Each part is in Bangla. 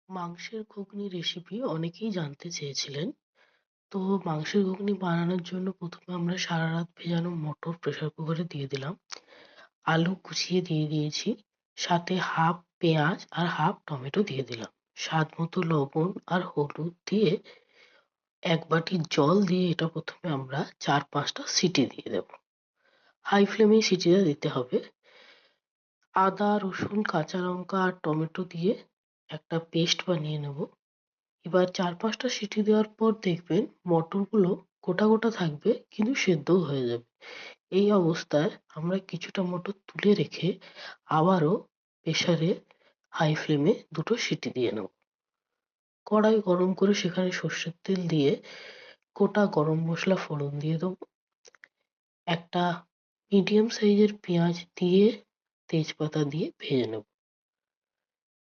মাংসের ঘুগনি রেসিপি অনেকেই জানতে চেয়েছিলেন। তো মাংসের ঘুগনি বানানোর জন্য প্রথমে আমরা সারা রাত ভেজানো মটর প্রেসার কুকারে দিয়ে দিলাম। আলু কুচিয়ে দিয়ে দিয়েছি। সাথে হাফ পেঁয়াজ আর হাফ টমেটো দিয়ে দিলাম। স্বাদ মতো লবণ আর হলুদ দিয়ে ১ বাটি জল দিয়ে এটা প্রথমে আমরা ৪-৫টা সিটি দিয়ে দেব। হাই ফ্লেমেই সিটিটা দিতে হবে। আদা, রসুন, কাঁচা লঙ্কা আর টমেটো দিয়ে একটা পেস্ট বানিয়ে নেব। এবার ৪-৫টা সিটি দেওয়ার পর দেখবেন মটরগুলো গোটা গোটা থাকবে কিন্তু সেদ্ধও হয়ে যাবে। এই অবস্থায় আমরা কিছুটা মটর তুলে রেখে আবারও প্রেসারে হাই ফ্লেমে ২টো সিটি দিয়ে নেব। কড়াই গরম করে সেখানে সর্ষের তেল দিয়ে গোটা গরম মসলা ফোড়ন দিয়ে দেবো। একটা মিডিয়াম সাইজের পেঁয়াজ দিয়ে তেজপাতা দিয়ে ভেজে নেব।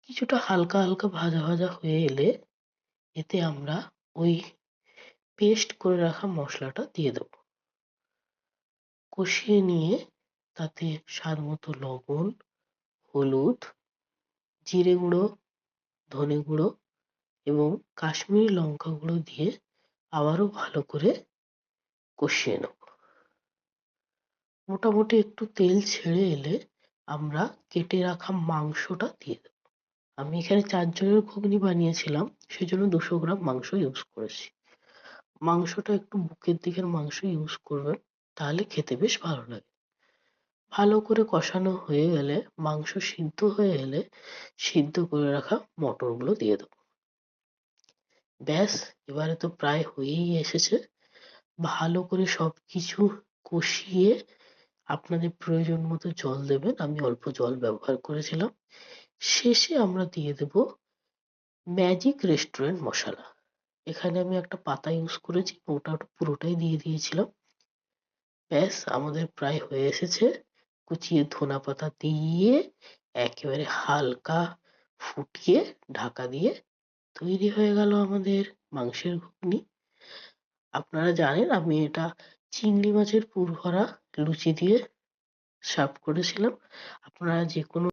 কিছুটা হালকা হালকা ভাজা ভাজা হয়ে এলে এতে আমরা ওই পেস্ট করে রাখা মশলাটা দিয়ে দেবো। কষিয়ে নিয়ে তাতে স্বাদ মতো লবণ, হলুদ, জিরে গুঁড়ো, ধনে গুঁড়ো এবং কাশ্মীরি লঙ্কা গুঁড়ো দিয়ে আবারও ভালো করে কষিয়ে নেব। মোটামুটি একটু তেল ছেড়ে এলে আমরা কেটে রাখা মাংসটা দিয়ে দেব। আমি এখানে ৪ জনের ঘুগনি বানিয়েছিলাম, সেজন্য ২০০ গ্রাম মাংস ইউজ করেছি। মাংসটা একটু বুকের দিকের মাংস ইউজ করবেন, তাহলে খেতে বেশ ভালো লাগে। ভালো করে কষানো হয়ে গেলে, মাংস সিদ্ধ হয়ে এলে সিদ্ধ করে রাখা মটরগুলো দিয়ে দেবো। ব্যাস, এবারে তো প্রায় হয়েই এসেছে। ভালো করে সবকিছু কষিয়ে আপনাদের প্রয়োজন মতো জল দেবেন। আমি অল্প জল ব্যবহার করেছিলাম। শেষে আমরা দিয়ে দেব ম্যাজিক রেস্টুরেন্ট মশলা। এখানে আমি একটা পাতা ইউজ করেছি, ওটা পুরোটাই দিয়ে দিয়েছিলাম। ব্যাস, আমাদের প্রায় হয়ে এসেছে। কুচিয়ে ধনেপাতা দিয়ে একেবারে হালকা ফুটিয়ে ঢাকা দিয়ে তৈরি হয়ে গেল আমাদের মাংসের ঘুগনি। আপনারা জানেন আমি এটা চিংড়ি মাছের পুর ভরা লুচি দিয়ে সার্ভ করেছিলাম। আপনারা যে কোনো